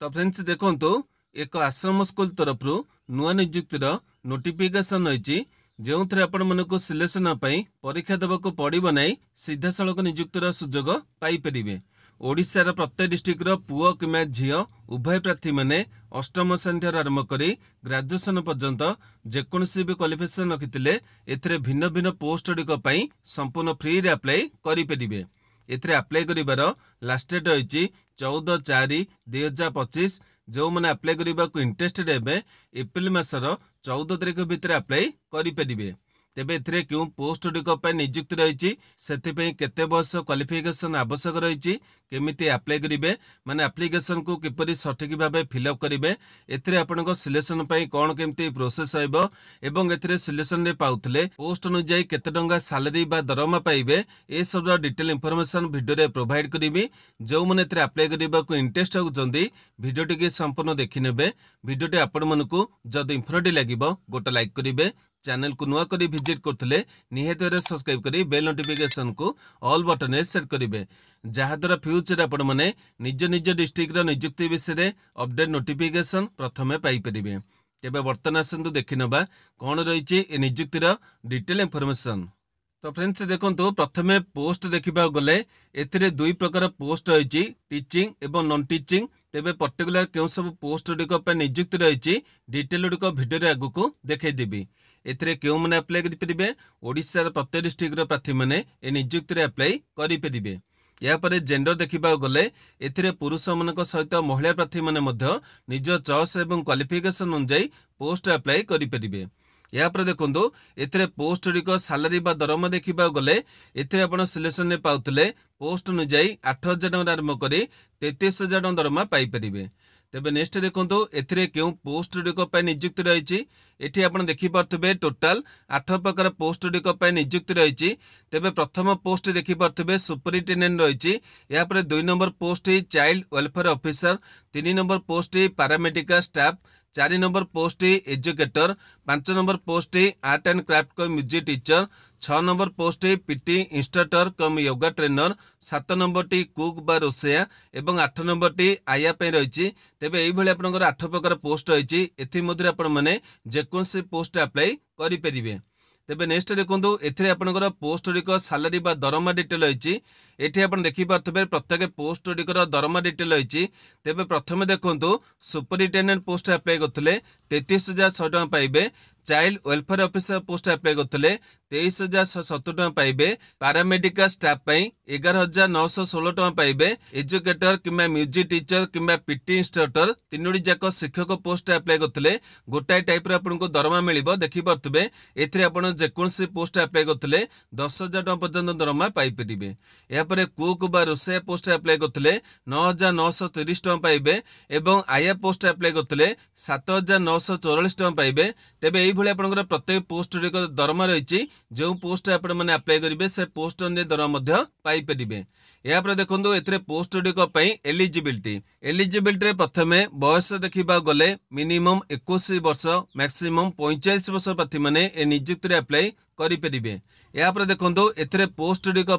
तो फ्रेंड्स देखो एक आश्रम स्कूल तरफ नुआ नियुक्तिर नोटिफिकेशन रही जो थे आपण मन को सिलेक्शन परीक्षा देवाक पड़ो ना सीधा सड़क नियुक्तिर सुजोग पाइपर। ओडिशार प्रत्येक डिस्ट्रिक्ट पुओ कि झी उभय प्रार्थी मैंने अष्टम श्रेणी आरंभ कर ग्रेजुएशन पर्यंत जेकोसी भी क्वालिफिकेशन रखिते एथिरे भिन्न भिन्न पोस्ट गुड़िक संपूर्ण फ्री रे अप्लाई करेंगे। एथिरे अप्लाई करिवार लास्ट डेट रही 14/4/2025। जो मैंने अप्लाई करने को इंटरेस्टेड हे एप्रिल मासर 14 तारिख भितर अप्लाई करेंगे। तेबे एथिरे क्यों पोस्ट गुड़िक नियुक्ति रही केते बयस क्वालिफिकेशन आवश्यक रही केमिति अप्लाई करेंगे माने एप्लिकेशन को किपरि सठिक भाव फिलअप करेंगे एथिरे आपनको सिलेक्शन कौन केमिति प्रोसेस होइबो एवं एथिरे सिलेक्शन रे पाउथले पोस्ट अनुसार केते टंका सैलरी बा दरमा पाइबे ए सब डिटेल इंफॉर्मेशन वीडियो रे प्रोवाइड करिवि। जो माने एथिरे अप्लाई करबा को इंटरेस्ट होउचंदी वीडियो टिके संपूर्ण देखि नेबे। वीडियो टे आपण मनकु जदि इंफॉर्मेटिव लागिबो गोटा लाइक करिवे। चैनल को नुआ करी विजिट करथिले निहाती भाबरे सब्सक्राइब करी बेल नोटिफिकेशन को ऑल बटन रे सेट करिवे जहाद्वारा फ्यूचर आपण माने निज निज डिस्ट्रिक्ट रो नियुक्ति विषय रे अपडेट नोटिफिकेशन प्रथमे पाई परिबे। तेबे वर्तमान आसंतु देखि नबा कोन रहिछि ए नियुक्तिर डिटेल इंफॉर्मेशन। तो फ्रेंड्स देखंतु प्रथमे पोस्ट देखिबा गले एथिरे दुई प्रकार पोस्ट रहिछि टीचिंग एवं नॉन टीचिंग। तेबे पर्टिकुलर केउ सब पोस्ट गुड़िक नियुक्ति रहिछि डिटेल गुड़िक वीडियो रे आगु को देखै देबी। एथिरे केउ माने अप्लाई करि परिबे ओडिसा र प्रत्येक डिस्ट्रिक्ट रो प्रार्थी माने ए नियुक्ति रे अप्लाई करि परिबे। या परे जेंडर देखिबा गले एथिरे पुरुष मानक सहित महिला प्रार्थी माने मध्य निज चॉइस एवं क्वालिफिकेशन अनुसार पोस्ट अप्लाई करि परिबे। या पर देखंतु एथिरे पोस्ट गुड़िक सैलरी बा दरमा देखिबा गले एथिरे आपण सिलेक्शन ने पाउथले पोस्ट अनुसार 8,000 टଙ୍କା आरंभ करी 33,000 टଙ୍କା दरमा पाई परिबे। तेबे नेक्स्ट देखंतु एथिरे केउ पोस्ट गुड़िक नियुक्ति रही एठी आपण देखि पारथबे टोटल 8 प्रकार पोस्ट गुड़िक नियुक्ति रही। तेबे प्रथम पोस्ट देखि पारथबे सुपरिटेंडेंट रही। या पर 2 number post child welfare officer, 3 number post paramedical staff, 4 number post educator, 5 number post art and craft को music teacher, 6 number post PT instructor cum yoga trainer, 7 number टी कुक बा रोसैया एवं 8 नंबर टी आया पे रही। तेबे एई भली आपनकर 8 प्रकार पोस्ट रही एथि मध्य आपण माने जेकोसी पोस्ट अप्लाई करि परिबे। तेबे नेक्स्ट देखंतु एथिरे आपनकर पोस्ट गुड़िक सैलरी बा दरमा डिटेल रही। एठी आपण देखि पारथबे प्रत्येक पोस्ट गुड़िकर दरमा डिटेल रही। तेबे प्रथमे देखंतु सुपरिटेंडेंट पोस्ट अप्लाई करथले 33,100 टଙ୍କା पाइबे। Child welfare officer post apply करथले 23,170 टଙ୍କା पाइबे। पैरामेडिकल स्टाफ पई 11,916 टଙ୍କା पाइबे। एजुकेटर किंबा म्यूजिक टीचर किंबा पीटी इंस्ट्रक्टर तीनोडी जाक शिक्षक पोस्ट अप्लाई करथले गोटाई टाइप रे आपनको दरमा मिलिबो देखि पारथबे। एथिरे आपण जेकोसी पोस्ट अप्लाई करथले 10,000 टଙ୍କା पर्यंत दरमा पाइ परिबे। या परे कुक बा रोसैया पोस्ट अप्लाई करथले 9,930 टଙ୍କା पाइबे एवं आया पोस्ट अप्लाई करथले 7,944 टଙ୍କା पाइबे। तेबे एई भली आपनकर प्रत्येक पोस्ट गुड़िक दरमा रही जो पोस्ट आपण माने अप्लाई करिवे से पोस्ट अनुसार दरमा मध्य पाई परिबे। या पर देखंतु एथिरे पोस्ट गुड़िक एलिजिबिलिटी रे प्रथमे बयस देखिबा गले मिनिमम 21 वर्ष मैक्सिमम 45 वर्ष प्रार्थी माने ए नियुक्ति रे अप्लाई करि परिबे। या पर देखंतु एथिरे पोस्ट गुड़िक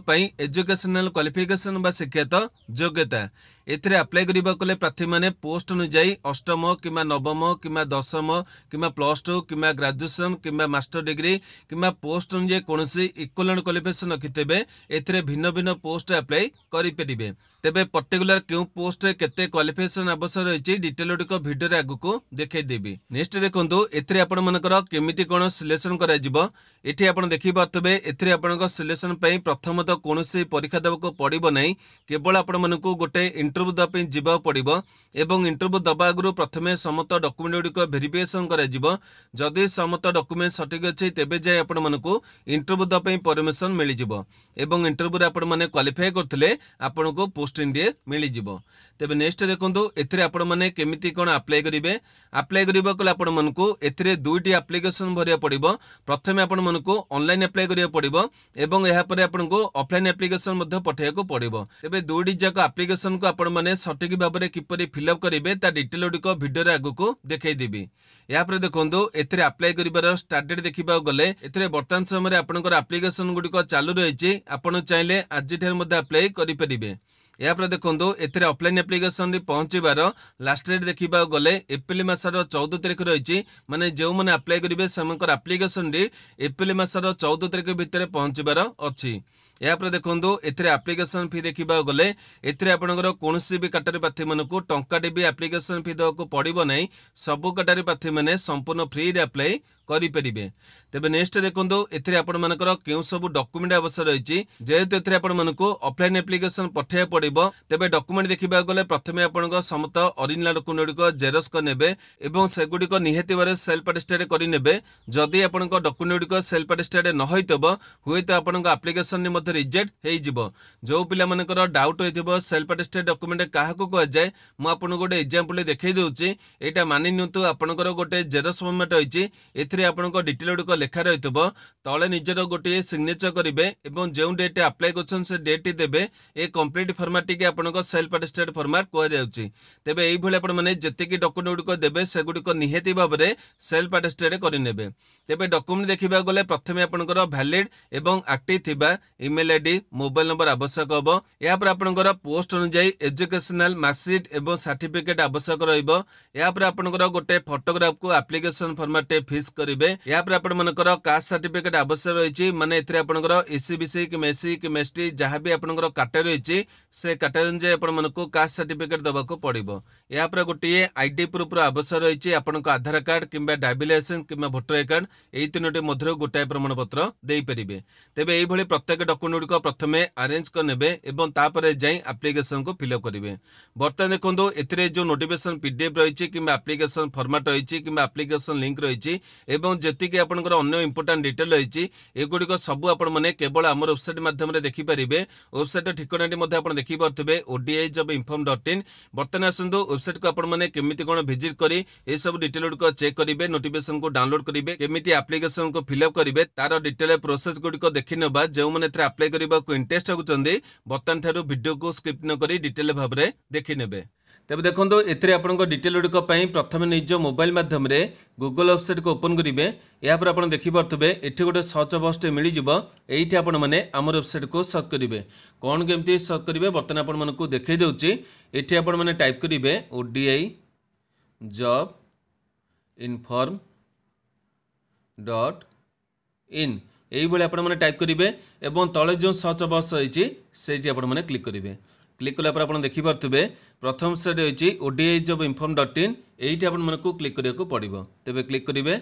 एजुकेशनल क्वालिफिकेशन बा शिक्षागत योग्यता एथिरे अप्लाई करिबा कले प्रार्थी माने पोस्ट अनुसार अष्टम किंबा नवम किंबा दशम किंबा +2 किंबा ग्रेजुएशन किंबा मास्टर डिग्री किंबा पोस्ट अनुसार कोनोसी इक्विवेलेंट क्वालिफिकेशन रखितेबे एथिरे भिन्न भिन्न पोस्ट अप्लाई करि परिबे। तेबे पर्टिकुलर क्यों पोस्ट केते क्वालिफिकेशन आवश्यक रही डिटेल गुड़िक वीडियो रे आगु को देखै देबी। नेक्स्ट देखंतु एथिरे आपण मानकर केमिति कोन सिलेक्शन करा जिवो एठी आपण देखि पारतबे एथिरे आपणक सिलेक्शन पई प्रथमतः कोनोसी परीक्षा देबाको पड़िबो नै केवल आपण मानकु गोटे इंटरव्यू दबा पई जिबा पड़िबो एवं इंटरव्यू दबा आगु प्रथमे समस्त डॉक्यूमेंट गुड़िक वेरिफिकेशन करा जिवो। जदि समस्त डॉक्यूमेंट सठिक अछि तेबे जाय आपण मानकु इंटरव्यू दबा पई परमिशन मिलि जिवो एवं इंटरव्यू रे आपण माने क्वालिफाई करथिले कले आपनको पोस्टिंग टे मिल जिवो। तेबे नेक्स्ट देखंतु एथिरे आपण माने केमिति कोन अप्लाई करिवे। अप्लाई करिबा कले आपण मनकु एथिरे दुईटी एप्लिकेशन भरिया पड़िबो। प्रथमे आपण मनकु ऑनलाइन अप्लाई करिया पड़िबो एवं एहा परे आपनको ऑफलाइन एप्लिकेशन मध्ये पठाइको पड़िबो। तेबे दुईटी जाक एप्लिकेशन को आपण माने सटीक भाबरे किपरि फिलअप करिवे ता डिटेल गुडिक वीडियो रे आगुको देखै देबी। या पर देखंतु एथिरे अप्लाई करिबार स्टार्ट डेट देखिबा गले एथिरे वर्तमान समय आपनकर एप्लिकेशन गुडिक चालू रहिछि। आपण चाहिले आज ठेर मध्ये अप्लाई करि परिबे। यापर देखो एथिरे ऑफलाइन एप्लिकेशन पहुंचबार लास्ट डेट देखा गले एप्रिल मासर 14 तारिख रही। माने जो मैंने अप्लाई करेंगे से एप्लिकेशन एप्रिल मासर 14 तारिख भितर पहुंचबार अच्छी। यापर देखो एथिरे एप्लिकेशन फी देखा गले एथिरे आपनकर कोनोसी भी कैटेगरी प्रार्थी मानकु टंकाटे भी एप्लिकेशन फी देवाक पड़िबो नहीं। सबु कैटेगरी प्रार्थी माने संपूर्ण फ्री रे अप्लाई करि परिबे। तेबे नेक्स्ट देखंतु एथिरे आपण मानकर केउ सब डॉक्यूमेंट आवश्यक रहिछि। जेहेतु एथिरे आपण मानकु ऑफलाइन एप्लिकेशन पठाया पड़िबो तेबे डॉक्यूमेंट देखिबा गले प्रथमे आपनक समस्त ओरिजिनल डॉक्यूमेंट को जेरक्स कर नेबे एवं सेगुडी को निहेति बारे सेल्फ अटेस्टेड करि नेबे। जदि आपनक डॉक्यूमेंट को सेल्फ अटेस्टेड न होइतबो हुएत आपनक एप्लिकेशन नि मध्ये रिजेक्ट हेइ जिवो। जो पिला मानकर डाउट होइतबो सेल्फ अटेस्टेड डॉक्यूमेंट काहाको को जाय मु आपन गोटे एग्जांपल देखै दोछि। एटा मानि नियंतु आपनकर गोटे जेरक्स फॉर्मेट होइछि। एथिरे आपनक डिटेल गुडिक लेखा रहितबो तळे निजर गोटे सिग्नेचर करिवे एवं जो डेट अप्लाई करछन से डेट देबे। ए कंप्लीट फॉर्मेट टिके आपनक सेल्फ अटेस्टेड फॉर्मेट को जाउछि। तेबे एई भले आपण माने जतिकि डॉक्यूमेंट गुडिक देबे से गुडिक निहेति भाबरे सेल्फ अटेस्टेड करि नेबे। तेबे डॉक्यूमेंट देखिबा गले प्रथमे आपनकर वैलिड एवं एक्टिव थिबा ईमेल आईडी मोबाइल नंबर आवश्यक हबो। या पर आपनकर पोस्ट अनुसार एजुकेशनल मार्कशीट एवं सर्टिफिकेट आवश्यक रहइबो। या पर आपनकर गोटे फोटोग्राफ को एप्लिकेशन फॉर्मेट फिक्स करिवे। या पर आपण मानकर कास्ट सर्टिफिकेट आवश्यक रहिछि। माने एथिरे आपनकर एससीबीसी कि एससी कि एसटी जहां भी आपनकर कैटेगरी रहिछि से कैटेगरी अनुसार आपण मानको कास्ट सर्टिफिकेट दबाको पड़िबो। या पर गोटे आईडी प्रूफ रो आवश्यक रहिछि। आपनकर आधार कार्ड किबा ड्राइविंग लाइसेंस किबा वोटर आई कार्ड एई तीनोटी मध्य गोटाए प्रमाण पत्र देई परिबे। तेबे एई भली प्रत्येक डॉक्यूमेंट को प्रथमे अरेंज कर नेबे एवं तापरे जाई एप्लिकेशन को फिलअप करिवे। बर्तमान देखंतु एथिरे जो नोटिफिकेशन पीडीएफ रहिछि किबा एप्लिकेशन फॉर्मेट रहिछि किबा एप्लिकेशन लिंक रहिछि एवं जतिकि आपनकर अन्य इंपोर्टेंट डिटेल रहिछि एगुडी को सब आपण माने केवल हमर वेबसाइट माध्यम रे देखि परिबे। वेबसाइट ठिकानाटी मध्ये आपण देखि परथिबे odijobinform.in। बर्तमान आसंतु वेबसाइट को आपण माने केमिति कोन विजिट करी ए सब डिटेल को चेक करिवे नोटिफिकेशन को डाउनलोड करिवे केमिति एप्लिकेशन को फिलअप करिवे तार डिटेल प्रोसेस गुडी को देखि नबा। जो माने एथरे अप्लाई करिबा को इंटरेस्ट होचंदी बर्तमान थारु वीडियो को स्किप न करी डिटेल भाबरे देखि नेबे। तेबे देखंतु एथिरे आपनको डिटेल गुडी को पई प्रथमे निज मोबाइल माध्यम रे गूगल वेबसाइट को ओपन करिवे। या पर आपण देखि परथबे एठी गोटे सर्च बॉक्स मिली जिवो। एठी आपण माने हमर वेबसाइट को सर्च करिवे। कोन केमती सर्च करिवे बर्तमान आपण मानकु देखै देउची। एठी आपण माने टाइप करिवे odijobinform.in एई भले आपण माने टाइप करिवे एवं तळे जो सर्च बॉक्स रहिछि सेठी आपण माने क्लिक करिवे। क्लिक कला पर आपण देखि परथबे प्रथम साइड रहिछि odijobinform.in एठी आपण मानकु क्लिक करिया को पड़िबो। तेबे क्लिक करिवे।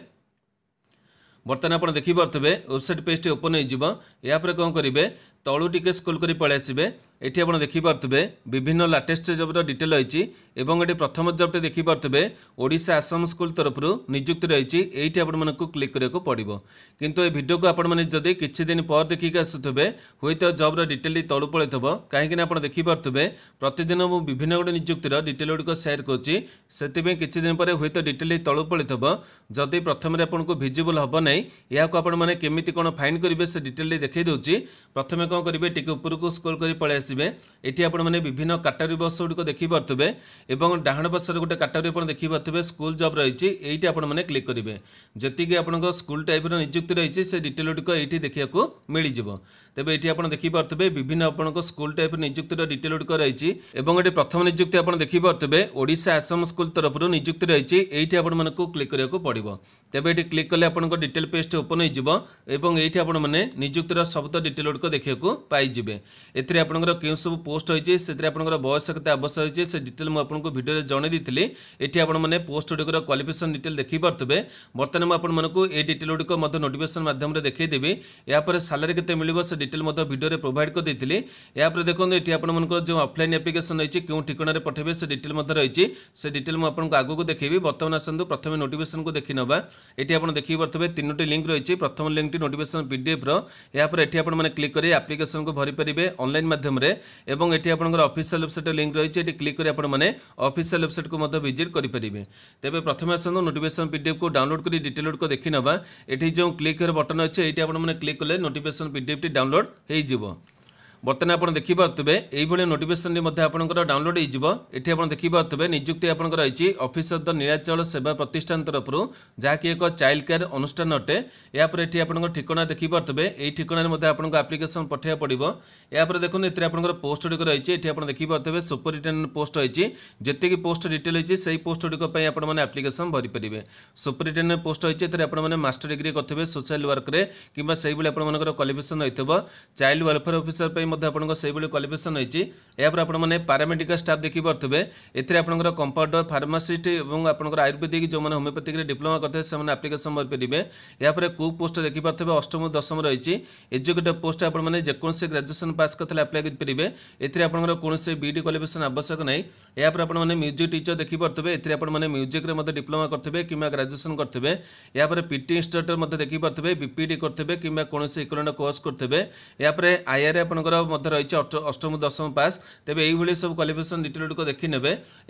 बर्तमान आपण देखि परथबे वेबसाइट पेज ओपन हो जिवो। या पर कोन करिवे तळु टिके स्क्रॉल करी पळे आसीबे। एठी आपण देखि परथबे विभिन्न लेटेस्ट जॉब रो डिटेल रहिछि एवं एठी प्रथम जॉब टे देखि परथबे ओडिशा आसाम स्कूल तरफरु नियुक्ति रहिछि। एठी आपण मानकु क्लिक करिया को पड़िबो। किंतु ए वीडियो को आपण माने जदि किछि दिन पर देखि के आसुथबे होइतो जॉब रो डिटेल तळु पळेथबो। काहे कि आपण देखि परथबे प्रतिदिन मु विभिन्न गोटे नियुक्ति रो डिटेल को शेयर करछि सेतिबे किछि दिन पर होइतो डिटेल तळु पळेथबो। जदि प्रथम रे आपण को विजिबल हबो नै या को आपण माने केमिति कोन फाइन करिवे से डिटेल देखै दोछि। प्रथमे कोन करिवे टिके ऊपर को स्क्रॉल करी पळे आसीबे। एठी आपण माने विभिन्न कैटेगरी बॉक्स गुडी को देखि परथबे एवं डाहण पार्श्व गोटे कैटेगरी आपण देखि परथबे स्कूल जॉब रहिछि। एठी आपण माने क्लिक करिवे। जति कि आपण को स्कूल टाइप रो नियुक्ति रहिछि से डिटेल गुडी को एठी देखिया को मिलि जिवो। तेबे एठी आपण देखि परथबे विभिन्न आपण को स्कूल टाइप नियुक्ति रो डिटेल गुडी को रहिछि एवं एठी प्रथम नियुक्ति आपण देखि परथबे ओडिशा आसाम स्कूल तरफरु नियुक्ति रहिछि। एठी आपण मानकु क्लिक करिया को पड़िबो। तेबे एठी क्लिक कले आपण को डिटेल पेज ओपन हो जिवो एवं एठी आपण माने नियुक्ति रो सब डिटेल गुडी को देखिया को पाई जिवे। एथिरे आपनकर केउ सब पोस्ट होइछि सेथिरे आपनकर बयस केते आवश्यक होइछि से डिटेल म आपनको वीडियो रे जणे दिथिली। एठी आपण माने पोस्ट गुडी को क्वालिफिकेशन डिटेल देखि परथबे। बर्तमान म आपण मानकु ए डिटेल गुडी को मध्य नोटिफिकेशन माध्यम रे देखै देबी। या पर सैलरी केते मिलिबो से डिटेल मध्य वीडियो रे प्रोवाइड कर देथिली। या पर देखोन एठी आपण मानकर जो ऑफलाइन एप्लिकेशन रहिछि केउ ठिकाना रे पठेबे से डिटेल मध्य रहिछि से डिटेल म आपनको आगु को देखैबी। बर्तमान आसंतु प्रथमे नोटिफिकेशन को देखि नबा। एठी आपण देखि परथबे तीनोटी लिंक रहिछि। प्रथम लिंक टी नोटिफिकेशन पीडीएफ रो। या पर एठी आपण माने क्लिक करी आप्लिकेसन को भरी पारे ऑनलाइन माध्यम एवं एटी आपंकर ऑफिशियल वेबसाइट लिंक रही है क्लिक कर ऑफिशियल वेबसाइट को विजिट करेंगे। तेज प्रथम आसतु नोटिफिकेशन पीडीएफ को डाउनलोड कर डिटेल को देखी ना ये जो क्लिक बटन अच्छे ये आपने क्लिक कले नोटिफिकेशन पीडीएफ टी डाउनलोड हो बर्तमान आप देखिपे यही नोटिफिकेशन आपंकर डाउनलोड होती आप देखिपे निजुक्ति आपंकर रही ऑफिस ऑफ द नीलाचल सेवा प्रतिष्ठान तरफ जहाँकि एक चाइल्ड केयर अनुष्ठान अटे यापर ये आप ठिकाना देखिपे यही ठिकाना आपको आप्लिकेसन पठाया पड़ो यापर देखो ये आप पोस्ट गुड़िक रही है आप देखिपे सुपरिटेडेंट पोस्ट रही जी पोस्ट डिटेल होती से पोस्ट गुड़िक आपने आप्लिकेसन भरी पारे। सुपरिटेडेंट पोस्ट रही है मास्टर डिग्री करेंगे सोशल वर्क कि आपर क्वालिफिकेशन होता चाइल्ड वेलफेयर ऑफिसर क्वालिफिकेशन रही आपने पारामेडिकल स्टाफ देखिपे एथिरे आपंकर कंपाउंडर फार्मासीस्ट और आपंकर आयुर्वेदिक जो मैंने होमियोपैथिक डिप्लोमा करते हैं आप्लिकेसन भरी पारे। यापर कुक पोस्ट देखिपे अष्टम 10th रही एजुकेटिव पोस्ट आपने जेकोसी ग्रेजुएशन पास करते अप्लाई करेंगे एथिरे आपंकर कौन बीडी क्वालिफिकेशन आवश्यक नहीं। यापर आपने म्यूजिक टीचर देखिपे एथिरे आपने म्यूजिक डिप्लोमा करते कि ग्रेजुएशन करते यापर पीटी इंस्ट्रक्टर देखिपे बीपीडी करते कि कौन इक्विवेलेंट कोर्स करते यापर आईआर आपंकर रही अष्टम 10th पास तेज यही सब क्वालिफिकेशन डिटेल को देखी ने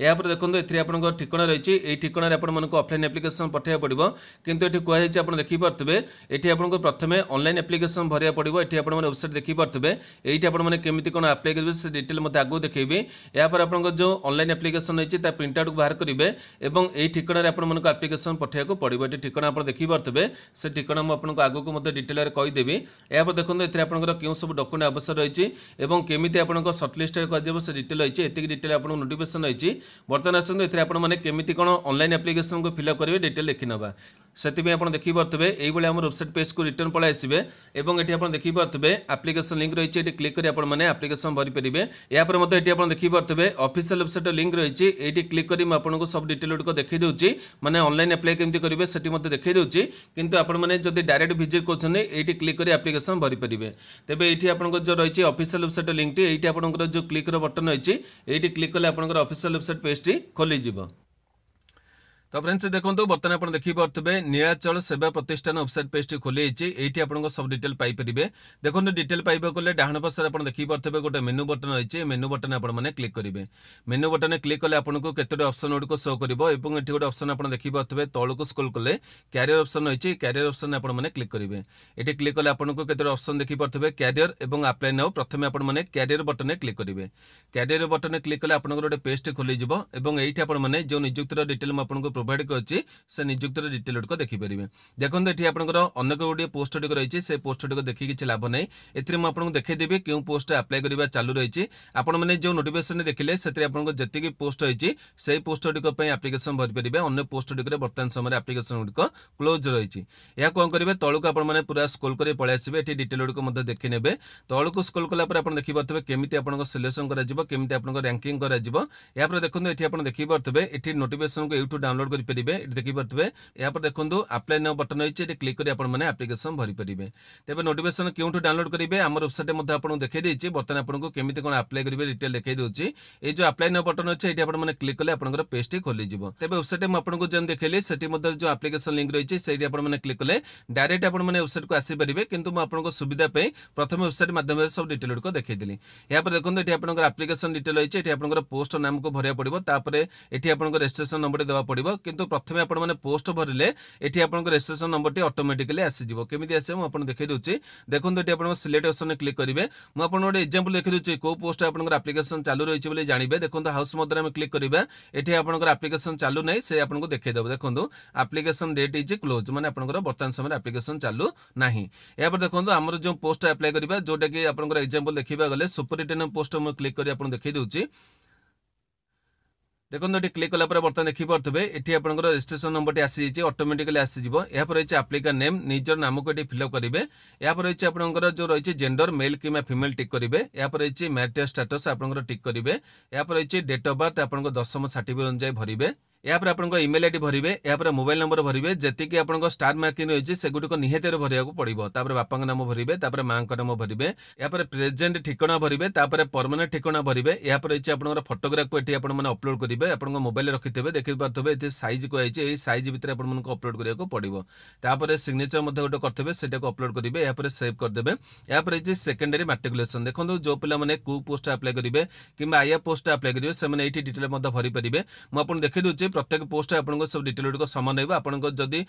यापर देखो ये आप ठिकाना रही है ठिकाना आपको ऑफलाइन एप्लिकेशन पठाया पड़ो किंतु ये कहुई आप देखिपे ये आपको प्रथम ऑनलाइन एप्लिकेशन भरिया पड़ो ये आप वेबसाइट देखिपे ये आपने केमी कौन अप्लाई करेंगे से डिटेल मत आगे देखेबी यापर आप जो ऑनलाइन एप्लिकेशन रही है प्रिंट आउट बाहर करेंगे और यही ठिकाना आपको आप्लिकेशन पठाया पड़ो ये ठिकाना आप देखिपे से ठिकाना मुझे आगू डिटेल कहीदेवी यापर देखो ये आपंकर क्यों सब डॉक्यूमेंट आवश्यक रही है केमी आपको सर्टलिस्ट कर डिटेल रही है ये डिटेल आपको नोटिफिकेशन रही बर्तमान आसतु ये आपने केमी कौन ऑनलाइन एप्लिकेशन को फिलअप करेंगे डिटेल देखी ना से आप देखिपे यही आम वेबसाइट पेज को रिटर्न पलाई आसवे और ये आप देखिपे आप्लिकेशन लिंक रही है क्लिक कर आप्लिकेशन भरी पारे। यापर ये आप देखिपे ऑफिशियल वेबसाइट लिंक रही है ये क्लिक कर आपको सब डिटेल गुड देखी दूसरी मैंने ऑनलाइन अप्लाई केमती करेंगे से देखी दूसरी किंतु आपने जब डायरेक्ट विजिट कर क्लिक कर आप्लिकेशन भरी पारे। तेज ये आपको जो रही है ऑफिशियल वेबसाइट लिंक टी ये आपंकर जो क्लिक बटन रही है ये क्लिक कले आपंकर ऑफिशियल वेबसाइट पेज टी खोलीज। तो फ्रेंड्स देखो बर्तमान आप देखिपे नीलाचल सेवा प्रतिष्ठान वेबसाइट पेज टी खोली ये आपको सब डिटेल पाइपर देखो डिटेल पाइबा कले डाण पार्श्व आप देखिपे गोटे मेनू बटन रही है मेनू बटन आपने क्लिक करेंगे मेनू बटन क्लिक कले आपको केतोटी ऑप्शन गुड़िक शो कर गोटे ऑप्शन आप देखिपे तौक स्क्रॉल कले कैरियर ऑप्शन रही है कैरियर ऑप्शन आपने क्लिक करेंगे ये क्लिक कले आपको केतोटी ऑप्शन देखिपे कैरियर और अप्लाई नाउ प्रथम आपने कैरियर बटन क्लिक करेंगे कैरियर बटन क्लिक कले आपको गोटे पेज टी खोलीज और ये आपने जो निजुक्तिर डिटेल आपको प्रोवाइड कर से निजुक्तिर डिटेल को देखिपारे। देखो ये आपंकर अनेक गुड़िया पोस्ट गुड़िक रही है से पोस्ट गुड़िक देखिए किसी लाभ नहीं एथिरे मैं आपको देखीदेवी क्यों पोस्ट अप्लाई करवा चालू रही आपने जो नोटिफिकेशन देखिले से जी पोस्ट रही से पोस्ट गुड़िक आप्लिकेशन भरी पारे अन्य पोस्ट गुड़िक बर्तमान समय आप्लिकेशन गुड़िक क्लोज रही है कौन करेंगे तौक आपने पूरा स्क्रॉल कर पलि आसवे ये डिटेल गुड़िक देखी ने तौक स्क्रॉल कलापर आप देखिपे केमी आपको सिलेक्शन करमी आप रैंकिंग कर देखो ये आप देखिपे ये नोटिफिकेशन को यूट्यूब डाउनलोड करेंगे देखिपे यहाँ पर देखो अप्लाई नाउ बटन रही है क्लिक कर आप्लिकेशन भरी पारे। तेज नोटिफिकेशन क्यों डाउनलोड करेंगे आम वेबसाइट आपको देखी बर्तमान आपको केमी कौन अप्लाई करेंगे डिटेल देखी दूसरी ये जो अप्लाई नाउ बटन अच्छे ये आपने क्लिक कले आपंकर पेज टी खोलीज। तेज वेबसाइट आपको जब देखिए से जो आप्लिकेशन लिंक रही है से आपने क्लिक कले डायरेक्ट आपने वेबसाइट को आसीपारे किंतु आपको सुविधा प्रथम वेबसाइट माध्यम सब डिटेल गुड़िक देखी यहाँ पर देखो ये आपंकर आप्लिकेशन डिटेल रही है आपंकर पोस्ट नाम को भरिया पड़ो ये आपको रजिस्ट्रेशन नंबर देवा पड़ो किंतु प्रथम आपने पोस्ट भरले ये आपको रजिस्ट्रेशन नंबर टी ऑटोमेटिकली आसीजिव केमी आसे मुझे देखी दूसरी देखो ये आप सिलेक्ट ऑप्शन क्लिक करेंगे मुझे गोटे एग्जांपल देखी दूसरी कौ पोस्ट आपंकर आप्लिकेशन चालू रही है जानवे देखो हाउस मध्य क्लिक करेंगे ये आपंकर आप्लिकेशन चालू नहीं से आपको देखीदेव देखो आप्लिकेशन डेट इज क्लोज माने आपंकर बर्तमान समय आप्लिकेशन चालू ना यहाँ पर देखो आमर जो पोस्ट अप्लाई करवा जोटा कि आपंकर एग्जांपल देखा गले सुपरिटेडेंट पोस्ट मुझे क्लिक कर देखी दूसरी देखो ये क्लिक कलापर बर्तमान देखिपे ये आपंकर रजिस्ट्रेशन नंबर टी आसी ऑटोमेटिकली आसीजिव यहाँ पर रही आप्लिका नेम निजर नाम को ये फिलअप करेंगे यहाँ पर रही आपंकर जो रही जेंडर मेल कि फीमेल टिक करेंगे यहाँ पर रही मैरिटल स्टेटस आपंकर टिक करेंगे यहाँ पर रही डेट ऑफ बर्थ आपंकर 10th सर्टिफिकेट अनुसार भरवे यापर आपन इमेल आईडी भरिबे, यापर मोबाइल नंबर भरिबे, जेतिकी आपन स्टार मार्किंग रही से गुड़िक निहाती भरिया पड़ो। तापर बापा नाम भरिबे, तापर माँ नाम भरिबे, यापर प्रेजेंट ठिकाना भरिबे, तापर परमानेंट ठिकाना भरिबे। यापर रही आपन फोटोग्राफ को ये आपन अपलोड करेंगे, आपन मोबाइल रखिथे देखी पारे ये साइज को साइज भितर आपको अपलोड करा पड़ो। तापर सिग्नेचर गोटे करते से अपलोड करेंगे, यहाँ सेव करदे। यापर ये सेकेंडरी मैट्रिकुलेसन देखो जो पे कौ पोस्ट अप्लाई करेंगे कि आया पोस्ट अप्लाई करेंगे से ये डिटेल भरी पारे। मुझे देखी दूसरी प्रत्येक पोस्ट आपको सब डिटेल गुड़िक सामान रहा। आपको जदि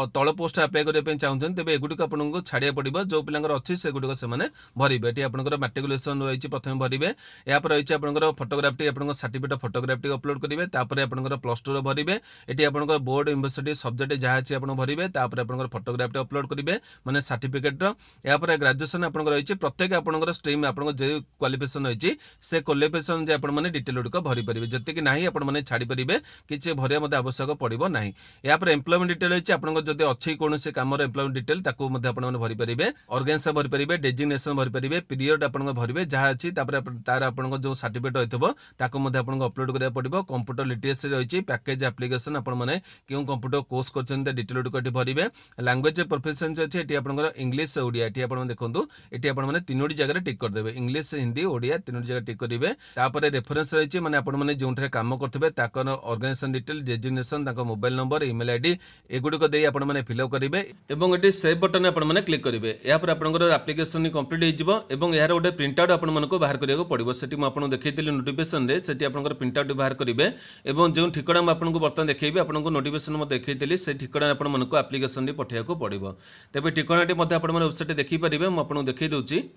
तल पोस्ट अप्लाई करने चाहते तेज एगुड़िक आपको छाड़ा पड़ो जो पिलांर अच्छी से गुड़िक से भरवे। ये आपंकर मैट्रिकुलेसन रही प्रथम भरवे, यहाँ रही आपंकर फोटोग्राफी आप सर्टिफिकेट फोटोग्राफी अपलोड करेंगे, तापर आपंकर +2 भरवे, ये आपंकर बोर्ड यूनिवर्सिटी सब्जेक्ट जहाँ अच्छी आप भरवे, तापर आपंकर फोटोग्राफी अपलोड करेंगे माने सर्टिफिकेट। यहाँ ग्रेजुएशन आप रही प्रत्येक आपंकर स्ट्रीम आप जो क्वालिफिकेशन रही से क्वालिफिकेशन जे आपने डिटेल गुड़िक भरी पारे, जी ना आपने छाड़ी पारे किसी भरिया मत आवश्यक पड़ो ना। यहाँ एम्प्लॉयमेंट डिटेल रही आपको जब अच्छी कौन से कम एम्प्लॉयमेंट डिटेल भरी पारे, ऑर्गेनाइजेशन भरी पारे, डेजिग्नेशन भरी पारे, पीरियड आप भरवे जहाँ अच्छी तार आपको जो सर्टिफिकेट रही है अपलोड करा पड़ो। कंप्यूटर लिटरेसी रही पैकेज एप्लिकेशन आपने क्यों कंप्यूटर कोर्स कर डिटेल गुड़िक भरवे। लैंग्वेज प्रोफिशिएंसी अच्छी ये आपंकर इंग्लीश ओडिया ये आप देखो ये आपने तीनोटी जगह टिक करदे, इंग्लीश हिंदी ओडिया तीनोटी जगह टिक करेंगे। तापर रेफरेंस रही मैंने आपने जो कम करते organisation detail, designation, mobile number, email ID एगुड़िक दे आपने फिलअप करेंगे और ये सेव बटन आपने क्लिक करेंगे। यापर आपंकर एप्लिकेशन कंप्लीट हो यार गोटे प्रिंट आउट आपको बाहर करा पड़ो। से मुझे देखी नोटिफिकेशन से आपंकर प्रिंट आउट बाहर करेंगे और जो ठिकाना आपको बर्तमान देखी आपको नोटिफिकेशन देखी से ठिकाना आपको एप्लिकेशन पठाया पड़ो। तेज ठिकाना आपने वेबसाइट देखिपारे, मुझे देखी दूसरी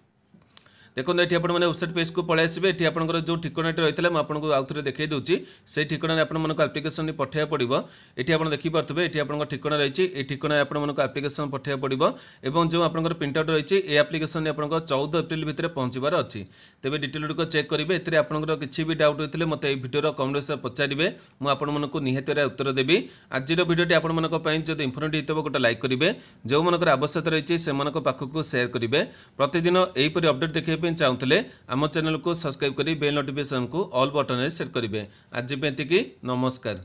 देखो ये आपने वेबसाइट पेज को पलि आसवे। ये आपंकर जो ठिकाना रही है आपको आउ थे देखी दूसरी से ठिकाना आपको एप्लिकेशन पठाया पड़ो। ये आप देखिपे ये आप ठिकाना रही है, ठिकाना आपको एप्लिकेशन पठाया पड़ो और जो आपंकर प्रिंट आउट रही है एप्लिकेशन आपको 14 एप्रिल भितर पहुँचबार अच्छी। तेज डिटेल गुड़िक चेक करेंगे, ए आपंकर किसी भी डाउट होते मत ये भिडियो कमेंट बॉक्स पचारे, मुझे निहाती उत्तर देवी। आज भिडियो आपंप इनफर्मेटिव होता गोटे लाइक करेंगे, जो मन आवश्यकता रही से पाखक सेयार करेंगे। प्रतिदिन यहीपरि अपडेट देखिए चाहूले आम चैनल को सब्सक्राइब करी बेल नोटिफिकेशन को ऑल बटन सेट करेंगे। आज नमस्कार।